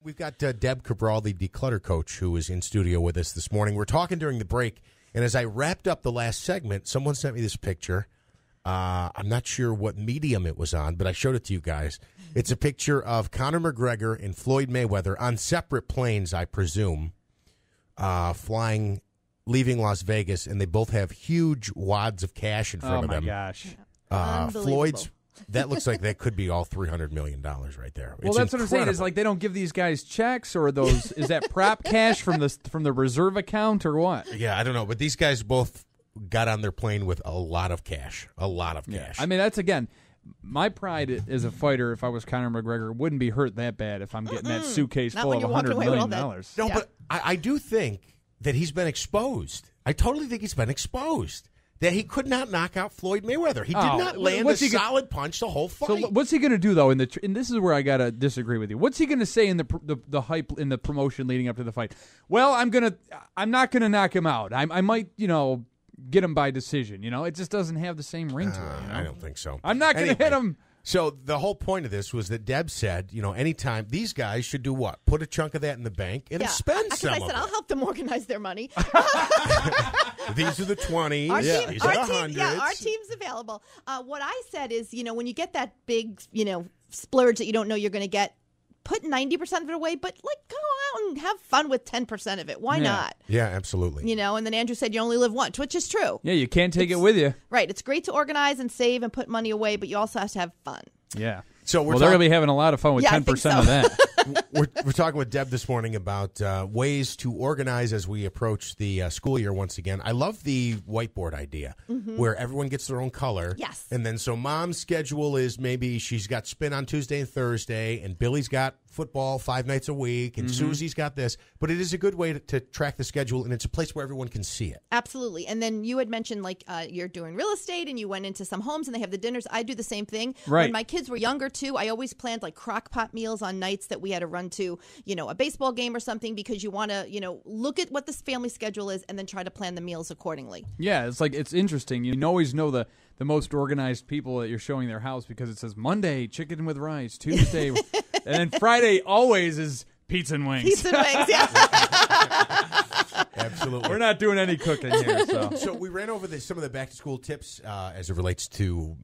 We've got Deb Cabral, the DeClutter Coach, who is in studio with us this morning. We're talking during the break, and as I wrapped up the last segment, someone sent me this picture. I'm not sure what medium it was on, but I showed it to you guys. It's a picture of Conor McGregor and Floyd Mayweather on separate planes, I presume, leaving Las Vegas, and they both have huge wads of cash in front of them. Oh, my gosh. Floyd's, that looks like that could be all $300 million right there. Well, that's what I'm saying is like they don't give these guys checks or those. Is that prop cash from the reserve account or what? Yeah, I don't know, but these guys both got on their plane with a lot of cash. Yeah. I mean, that's, again, my pride as a fighter, if I was Conor McGregor, wouldn't be hurt that bad if I'm getting that suitcase full of $100 million. No, but I do think that he's been exposed. I totally think he's been exposed. That he could not knock out Floyd Mayweather. He did not land a solid punch the whole fight. So what's he going to do, though? And this is where I got to disagree with you. What's he going to say in the hype, in the promotion leading up to the fight? Well, I'm not going to knock him out. I might, get him by decision. It just doesn't have the same ring to it. I don't think so. I'm not going to hit him. So the whole point of this was that Deb said, anytime these guys should do what? Put a chunk of that in the bank and spend some of it. I said, I'll help them organize their money. These are the 20s. These are the 100s. Yeah, our team's available. What I said is, when you get that big, splurge that you don't know you're going to get, put 90% of it away, but go out and have fun with 10% of it. Why not? Yeah, absolutely. And then Andrew said you only live once, which is true. Yeah, you can't take it with you. Right. It's great to organize and save and put money away, but you also have to have fun. Yeah. So they're going to be having a lot of fun with 10% of that. We're talking with Deb this morning about ways to organize as we approach the school year once again. I love the whiteboard idea where everyone gets their own color. Yes. And then so mom's schedule is maybe she's got spin on Tuesday and Thursday, and Billy's got football 5 nights a week, and Susie's got this. But it is a good way to track the schedule, and it's a place where everyone can see it. Absolutely. And then you had mentioned you're doing real estate, and you went into some homes, and they have the dinners. I do the same thing. Right. When my kids were younger, too, I always planned crock pot meals on nights that we had to run to, a baseball game or something, because you want to, look at what this family schedule is and then try to plan the meals accordingly. Yeah, it's interesting. You always know the most organized people that you're showing their house because it says Monday, chicken with rice, Tuesday, and then Friday always is pizza and wings. Pizza and wings, yeah. Absolutely. We're not doing any cooking here. So we ran over some of the back-to-school tips as it relates to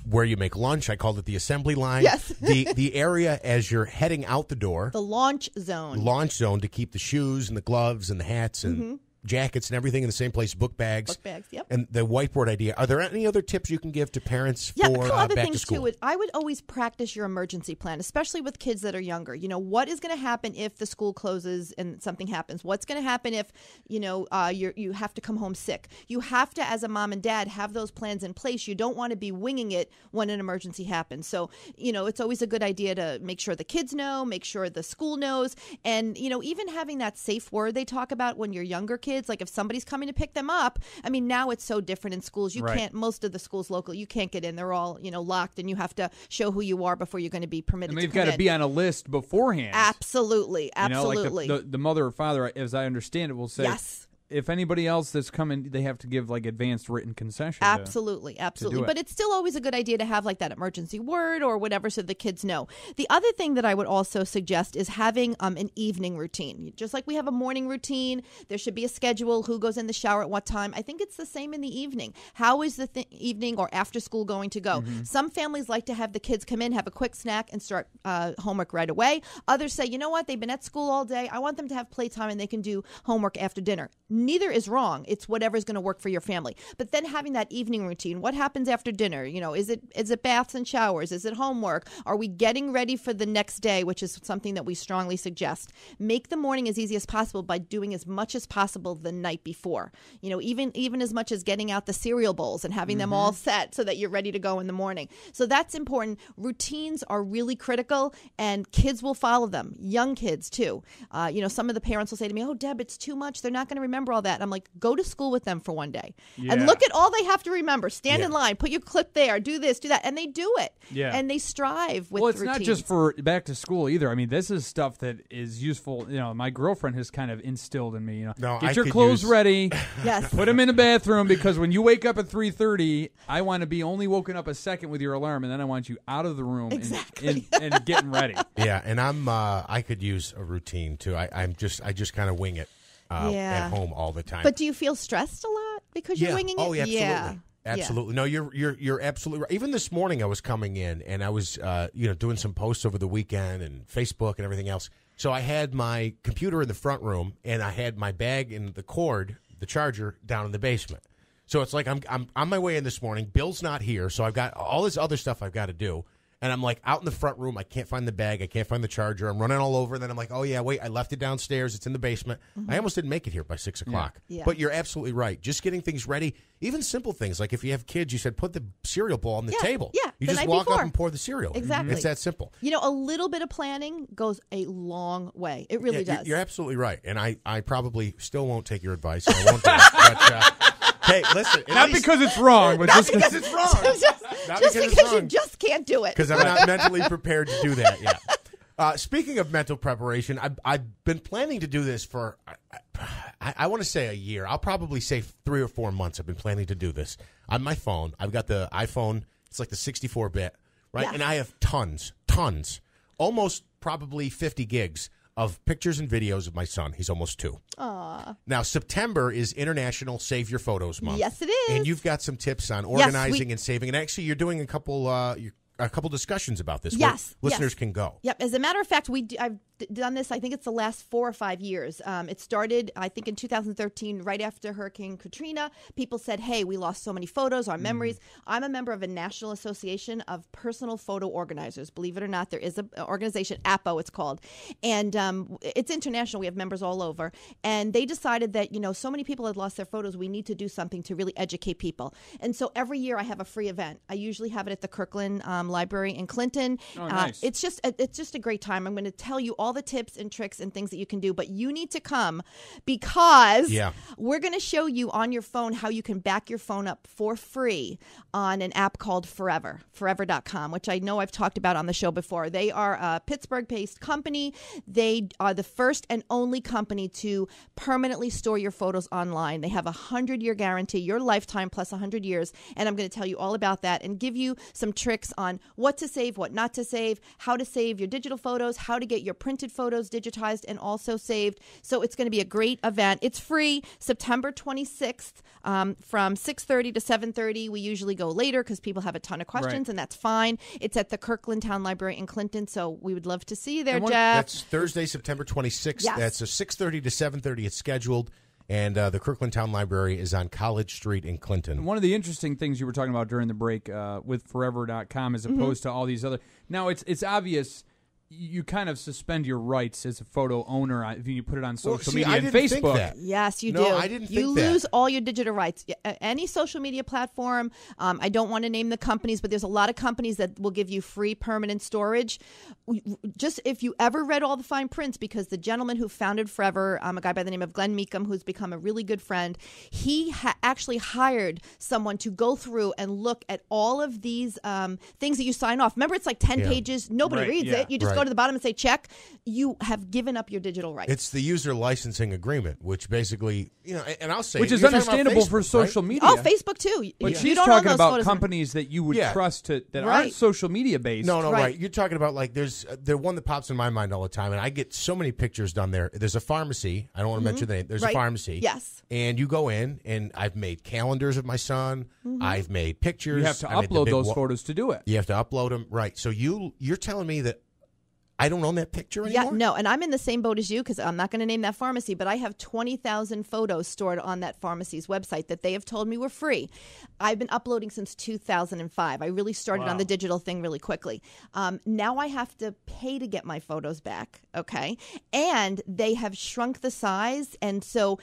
where you make lunch. I called it the assembly line. Yes. The area as you're heading out the door. The launch zone. Launch zone to keep the shoes and the gloves and the hats and jackets and everything in the same place, book bags. Book bags, yep. And the whiteboard idea. Are there any other tips you can give to parents for a couple other back things to school? Too. I would always practice your emergency plan, especially with kids that are younger. What is going to happen if the school closes and something happens? What's going to happen if, you have to come home sick? You have to, as a mom and dad, have those plans in place. You don't want to be winging it when an emergency happens. So, it's always a good idea to make sure the kids know, make sure the school knows, and, even having that safe word they talk about when you're younger kids, like if somebody's coming to pick them up. I mean, now it's so different in schools. You can't, most of the schools local, you can't get in. They're all, locked, and you have to show who you are before you're going to be permitted to come in. And they've got to be on a list beforehand. Absolutely. Absolutely. Like the mother or father, as I understand it, will say, yes. If anybody else that's coming, they have to give advanced written concession. Absolutely. But it's still always a good idea to have that emergency word or whatever so the kids know. The other thing that I would also suggest is having an evening routine. Just like we have a morning routine, there should be a schedule, who goes in the shower at what time. I think it's the same in the evening. How is the evening or after school going to go? Some families like to have the kids come in, have a quick snack, and start homework right away. Others say, you know what, they've been at school all day. I want them to have playtime and they can do homework after dinner. Neither is wrong. It's whatever's going to work for your family. But then having that evening routine, what happens after dinner? Is it baths and showers? Is it homework? Are we getting ready for the next day, which is something that we strongly suggest? Make the morning as easy as possible by doing as much as possible the night before. Even as much as getting out the cereal bowls and having them all set so that you're ready to go in the morning. So that's important. Routines are really critical, and kids will follow them. Young kids too. Some of the parents will say to me, "Oh, Deb, it's too much. They're not going to remember remember all that. And I'm like, go to school with them for one day. And look at all they have to remember. Stand in line, put your clip there, do this, do that. And they do it. Yeah. And they strive with routines. Well, it's not just for back to school either. I mean, this is stuff that is useful. You know, my girlfriend has kind of instilled in me, get your clothes ready. Yes. Put them in the bathroom, because when you wake up at 3:30, I want to be only woken up a second with your alarm, and then I want you out of the room and getting ready. Yeah, and I could use a routine too. I just kind of wing it at home all the time. But do you feel stressed a lot because you're winging it? Oh, yeah, absolutely. Yeah. Absolutely. No, you're absolutely right. Even this morning I was coming in and I was doing some posts over the weekend and Facebook and everything else. So I had my computer in the front room and I had my bag and the cord, the charger, down in the basement. So it's like I'm on my way in this morning. Bill's not here, so I've got all this other stuff I've got to do. And I'm like out in the front room. I can't find the bag. I can't find the charger. I'm running all over. And then I'm like, oh, yeah, wait, I left it downstairs. It's in the basement. I almost didn't make it here by 6 o'clock. Yeah. But you're absolutely right. Just getting things ready, even simple things. Like if you have kids, you said put the cereal bowl on the table. Yeah, you just walk up and pour the cereal. Exactly. It's that simple. A little bit of planning goes a long way. It really does. You're absolutely right. And I probably still won't take your advice. And I won't do it. But, hey, listen. Not because it's wrong, but just because it's wrong. Just because you just can't do it. Because I'm not mentally prepared to do that yet. Speaking of mental preparation, I've been planning to do this for, I want to say a year. I'll probably say 3 or 4 months I've been planning to do this. On my phone, I've got the iPhone. It's like the 64-bit, right? Yes. And I have tons, almost probably 50 gigs of pictures and videos of my son. He's almost 2. Aww. Now, September is International Save Your Photos Month. Yes, it is. And you've got some tips on organizing and saving. And actually, you're doing a couple discussions about this. Yes. Where listeners can go. Yep. As a matter of fact, I've done this, I think it's the last 4 or 5 years. It started, I think, in 2013, right after Hurricane Katrina. People said, hey, we lost so many photos, our memories. I'm a member of a National Association of Personal Photo Organizers. Believe it or not, there is an organization, APO it's called. And it's international. We have members all over. And they decided that, so many people had lost their photos. We need to do something to really educate people. And so every year I have a free event. I usually have it at the Kirkland Library in Clinton. Oh, nice. It's just a great time. I'm going to tell you all the tips and tricks and things that you can do, but you need to come because we're going to show you on your phone how you can back your phone up for free on an app called Forever, forever.com, which I know I've talked about on the show before. They are a Pittsburgh-based company. They are the first and only company to permanently store your photos online. They have a 100-year guarantee, your lifetime plus 100 years, and I'm going to tell you all about that and give you some tricks on what to save, what not to save, how to save your digital photos, how to get your printed photos digitized and also saved. So it's going to be a great event. It's free, September 26th from 6:30 to 7:30. We usually go later because people have a ton of questions, and that's fine. It's at the Kirkland Town Library in Clinton, so we would love to see you there, Jeff. That's Thursday, September 26th. Yes. That's a 6:30 to 7:30. It's scheduled. And the Kirkland Town Library is on College Street in Clinton. And one of the interesting things you were talking about during the break with Forever.com as opposed to all these other... Now, it's obvious you kind of suspend your rights as a photo owner if you put it on social media and Facebook. Think that. Yes, you do. No, I didn't think that. You lose all your digital rights. Any social media platform, I don't want to name the companies, but there's a lot of companies that will give you free permanent storage. Just if you ever read all the fine prints, because the gentleman who founded Forever, a guy by the name of Glenn Meekum, who's become a really good friend, he actually hired someone to go through and look at all of these things that you sign off. Remember, it's like 10 pages. Nobody reads it. You just go to the bottom and say check. You have given up your digital rights. It's the user licensing agreement, which basically, and I'll say, which is understandable for social media. Oh, Facebook too. But she's talking about companies that you would trust that aren't social media based. No, right. You're talking about like there's the one that pops in my mind all the time, and I get so many pictures done there. There's a pharmacy. I don't want to mention the name. There's a pharmacy. Yes. And you go in, and I've made calendars of my son. I've made pictures. You have to upload those photos to do it. You have to upload them, right? So you're telling me that I don't own that picture anymore? Yeah, no, and I'm in the same boat as you because I'm not going to name that pharmacy, but I have 20,000 photos stored on that pharmacy's website that they have told me were free. I've been uploading since 2005. I really started on the digital thing really quickly. Now I have to pay to get my photos back, okay? And they have shrunk the size, and so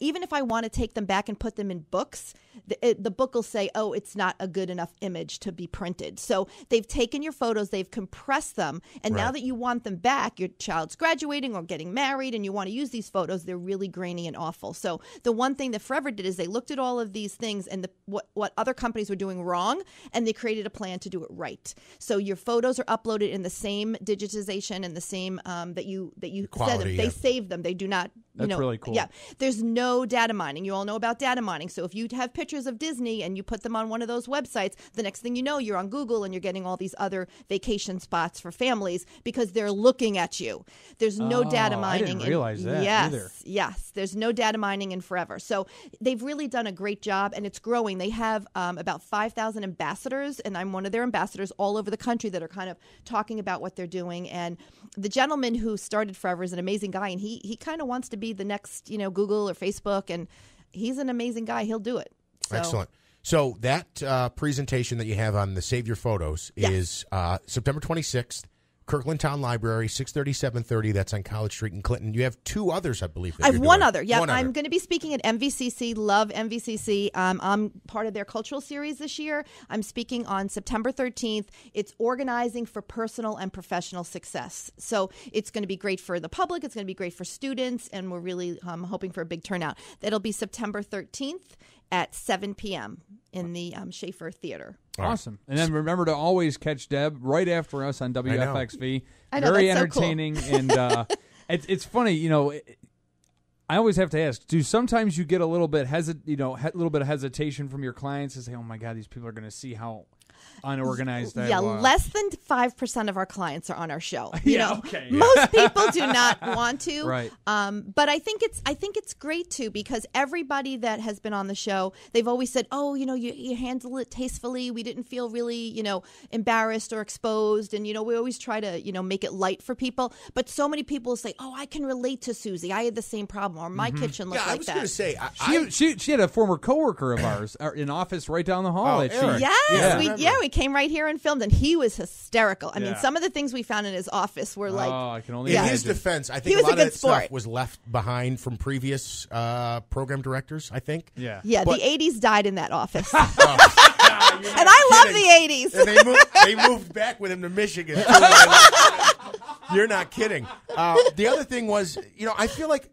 even if I want to take them back and put them in books, the book will say, oh, it's not a good enough image to be printed. So they've taken your photos, they've compressed them, and now that you want them back, your child's graduating or getting married, and you want to use these photos, they're really grainy and awful. So the one thing that Forever did is they looked at all of these things and what other companies were doing wrong, and they created a plan to do it right. So your photos are uploaded in the same digitization and the same that you said them. They save them. They do not. That's really cool. Yeah, there's no data mining. You all know about data mining. So if you have pictures of Disney and you put them on one of those websites, the next thing you know, you're on Google and you're getting all these other vacation spots for families because they're looking at you. There's no data mining. I didn't realize that either. Yes, there's no data mining in Forever. So they've really done a great job, and it's growing. They have about 5,000 ambassadors, and I'm one of their ambassadors all over the country that are kind of talking about what they're doing. And the gentleman who started Forever is an amazing guy, and he kind of wants to be the next, Google or Facebook, and he's an amazing guy. He'll do it. So. Excellent. So that presentation that you have on the Saviour photos is September 26th, Kirkland Town Library, 6:30, 7:30. That's on College Street in Clinton. You have two others, I believe. I have one other. Yeah, I'm going to be speaking at MVCC. Love MVCC. I'm part of their cultural series this year. I'm speaking on September 13th. It's organizing for personal and professional success. So it's going to be great for the public. It's going to be great for students, and we're really hoping for a big turnout. That'll be September 13th at 7 p.m. in the Schaefer Theater. Awesome. And then remember to always catch Deb right after us on WFXV. I know, very that's entertaining. So cool. And it's funny, I always have to ask, do sometimes you get a little bit of hesitation from your clients to say, oh my God, these people are going to see how unorganized I was? Less than 5% of our clients are on our show. Okay. Most people do not want to. Right. But I think it's great too, because everybody that has been on the show, they've always said, oh, you handle it tastefully. We didn't feel really, embarrassed or exposed. And, we always try to, make it light for people. But so many people say, oh, I can relate to Susie. I had the same problem, or my kitchen looked like that. I was going to say, she had a former coworker of ours in office right down the hall. We came right here and filmed, and he was hysterical. I mean, some of the things we found in his office were like... Oh, I can only in imagine. his defense, I think a lot of that stuff was left behind from previous program directors, I think. Yeah, the 80s died in that office. And I love the 80s. And they moved back with him to Michigan. You're not kidding. The other thing was, I feel like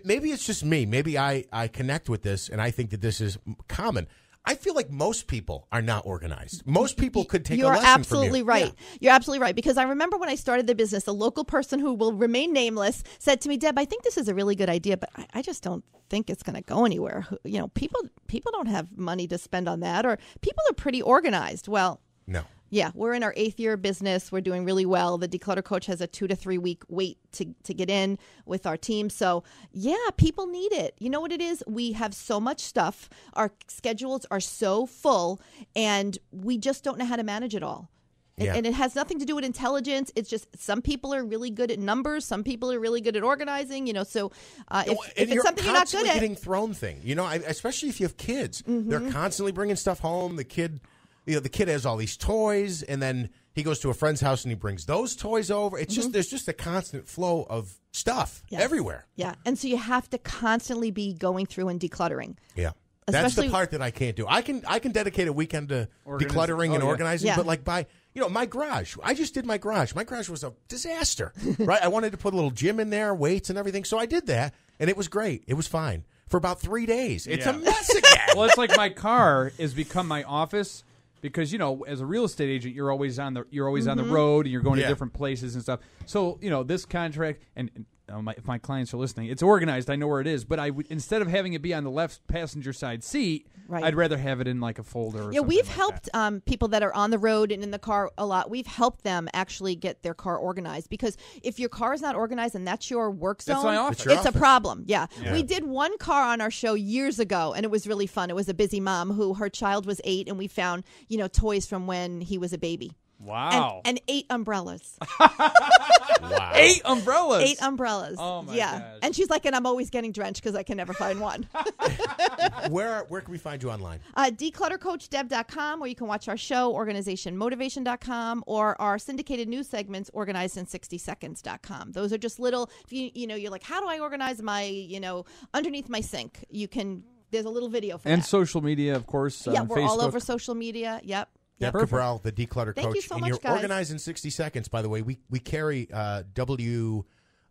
maybe it's just me. Maybe I connect with this, and I think that this is common. I feel like most people are not organized. Most people could take a lesson from you. You're absolutely right. Yeah. You're absolutely right. Because I remember when I started the business, a local person who will remain nameless said to me, Deb, I think this is a really good idea, but I just don't think it's going to go anywhere. People don't have money to spend on that, or people are pretty organized. Well, no. Yeah, we're in our 8th year of business. We're doing really well. The DeClutter Coach has a 2 to 3 week wait to get in with our team. So, people need it. You know what it is? We have so much stuff. Our schedules are so full, and we just don't know how to manage it all. And it has nothing to do with intelligence. It's just some people are really good at numbers. Some people are really good at organizing. So if it's something you're not good at, getting thrown thing. Especially if you have kids, they're constantly bringing stuff home. The kid has all these toys, and then he goes to a friend's house and he brings those toys over. It's just there's just a constant flow of stuff everywhere. Yeah, and so you have to constantly be going through and decluttering. Yeah. That's the part that I can't do. I can dedicate a weekend to decluttering and organizing, but like my garage. I just did my garage. My garage was a disaster, right? I wanted to put a little gym in there, weights and everything, so I did that, and it was great. It was fine for about 3 days. It's a mess again. Well, it's like my car has become my office. Because as a real estate agent, you're always on the road, and you're going to different places and stuff. So this contract, and if my clients are listening, it's organized. I know where it is, but instead of having it be on the left passenger side seat, I'd rather have it in like a folder. Or something we've like helped people that are on the road and in the car a lot. We've helped them actually get their car organized, because if your car is not organized and that's your work zone, that's my office. It's a problem. Yeah, we did one car on our show years ago, and it was really fun. It was a busy mom who her child was 8, and we found toys from when he was a baby. Wow. And 8 umbrellas. Wow. 8 umbrellas. 8 umbrellas. Oh, my gosh. And she's like, and I'm always getting drenched because I can never find one. Where can we find you online? DeClutterCoachDeb.com, where you can watch our show, OrganizationMotivation.com, or our syndicated news segments, OrganizedIn60Seconds.com. Those are just little, if you're like, how do I organize my, underneath my sink? There's a little video for that. And social media, of course. Yeah, we're Facebook. all over social media. Yep. Deb Cabral, the DeClutter Coach. Thank you so and much, you're guys. organized in 60 seconds, by the way. We carry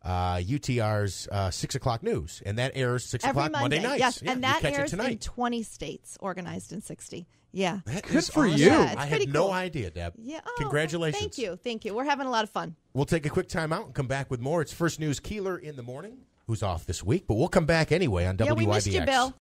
UTR's 6 o'clock news, and that airs 6 Every o'clock Monday nights. Yes, Yeah, and that you catch airs it tonight. in 20 states, organized in 60. Yeah. That Good is for awesome. you. Yeah, it's I pretty had no cool. idea, Deb. Yeah. Oh, Congratulations. Thank you. We're having a lot of fun. We'll take a quick time out and come back with more. It's First News Keeler in the morning, who's off this week, but we'll come back anyway on WIBX. Yeah, we missed you, Bill.